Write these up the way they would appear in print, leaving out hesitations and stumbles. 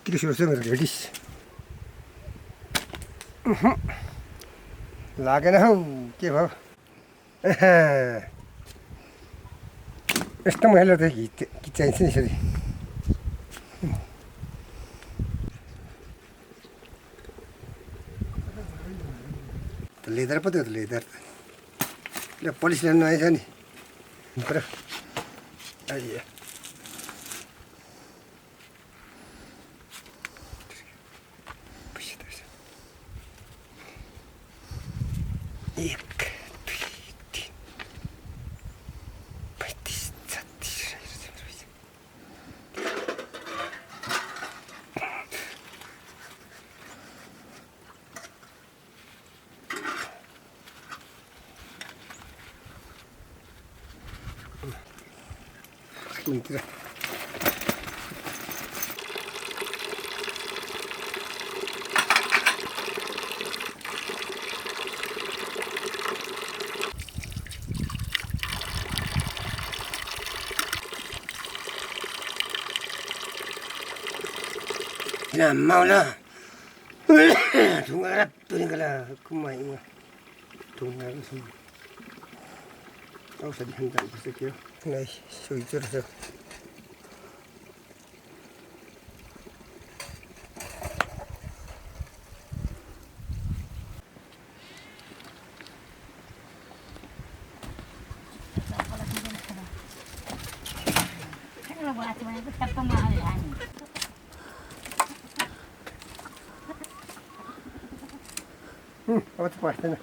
Kiri सुरु ready लागेन हौ के भयो यस्तो मैले त खिचाइन्छ नि यसरी लेदर पो त्यो लेदर ल पुलिस ल्याउनु आएछ नि पुरा आइया एक mentira. Nah, mau lah. Tunggal lah, kumai mah. Tunggal semua. Kau sedih hendak bersekian. Này, sủi chưa được. Apa tu pasti na.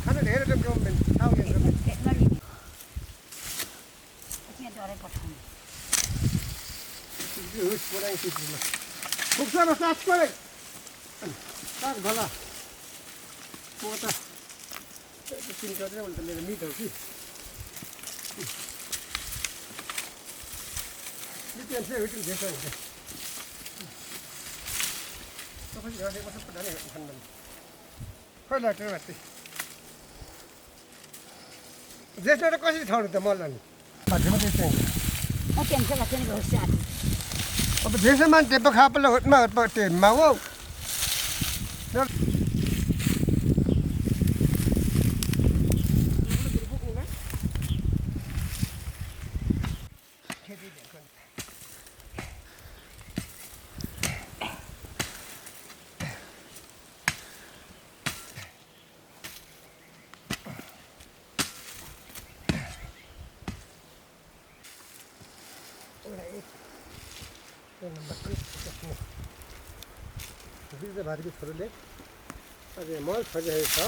Ada धेरै जग्गा government town Buksana saat kore. Tak bhala. Pota. Tin kadre bolte mere meet ho ki. Nitin se vitin jesa hai. To phai gade ma sab padane khandan. Khoi la tre batti. Jesa ra कसरी छाड्नु त मलाई नि. पाठमा त्यस्तै. Oke, enggak lagi nih gak usah. अब जैसे मान tape खा पले होत मा टे मावो Biz de भारी छोरोले अझै मल फजिरहेको छ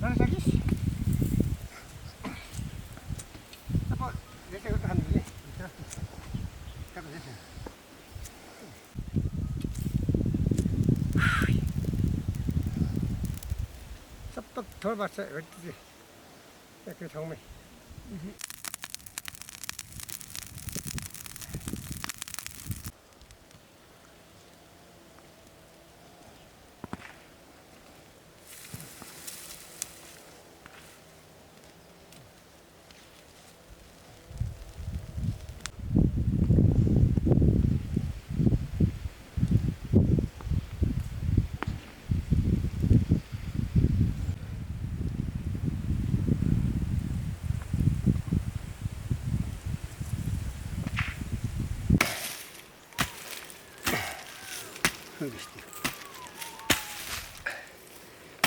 जान सकिस अब लेटेको त हामीले कता जान्छ सब थोर बस्छ भेट्छ एकै ठाउँमै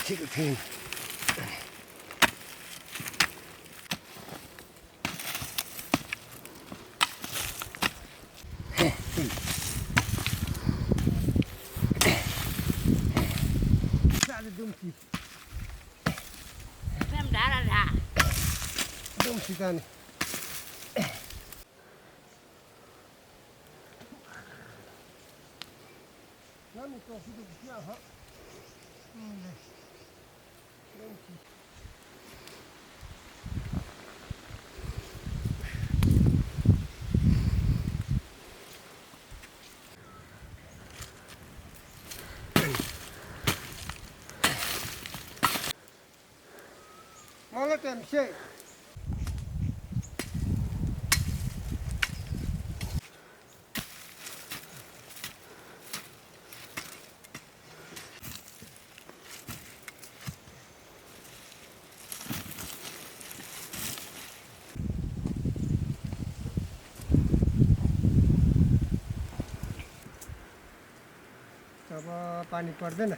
지금 Ada dumsi, Em đã là rà. dumsi kan. Kami tu hidup dia, ha? Dumsi. Malah kan sih. अब पानी पर्दैन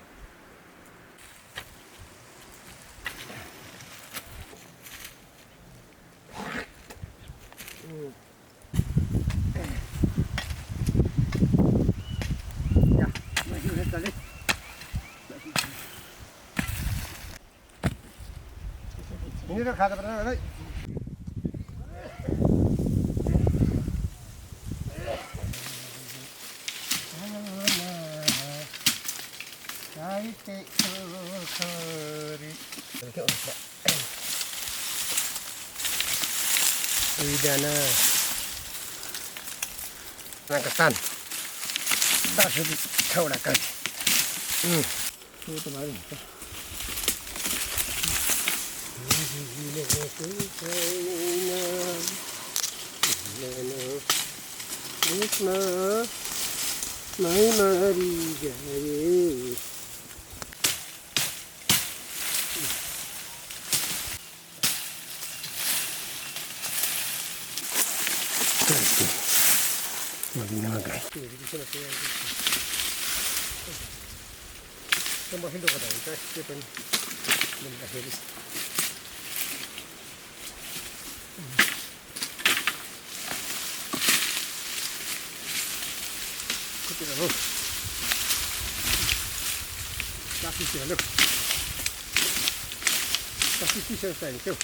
हिँडेर खाजा पर्दैन है Widana Nangkatan Bakit kaurakan Ito ba rin ito May marigay Maginaga. Tambah hidup pada kita, kita mendapat. Kita lalu. Kasih dia lalu. Kasih kisah saya itu.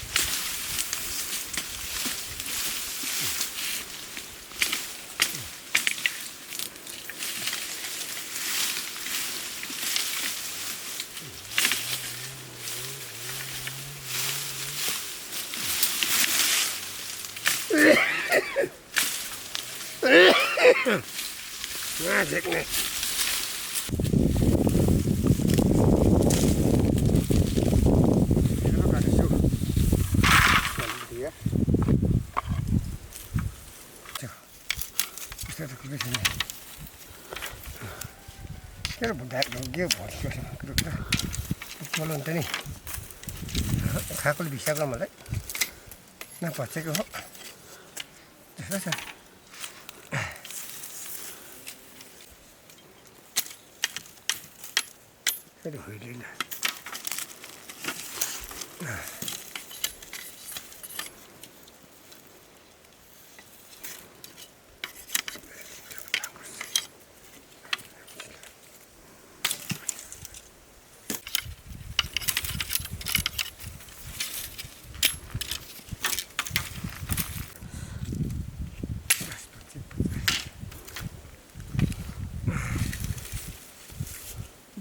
Magic nih. Dia. Kita ada ke sini. Kira budak dia buat kira-kira. Kalau nanti nih, aku lebih siap lah malah. Nampak cek kok. Selesai. Aduh, ini lah.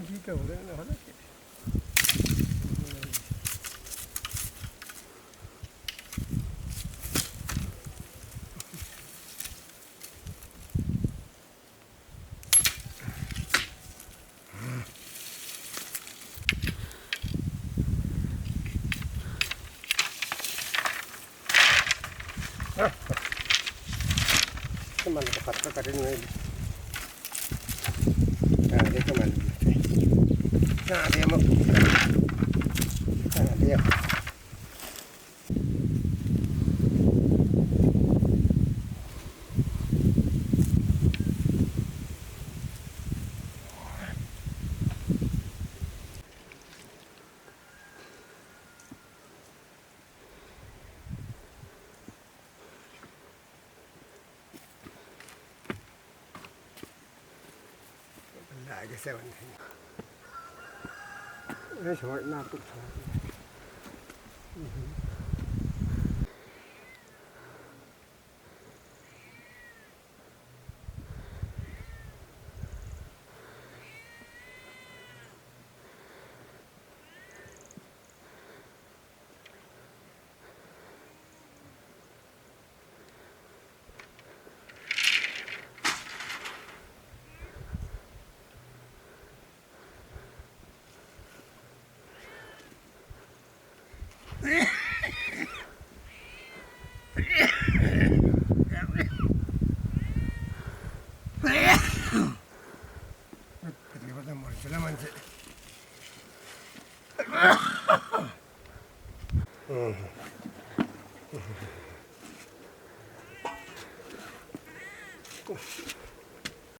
Jika udah ada. Kemana tempat kakak ini? Nah, dia kemana? Nah, dia mau. Nah, dia. भएको छ भनेदेखि छोड नपुग्छ मर्छ मान्छे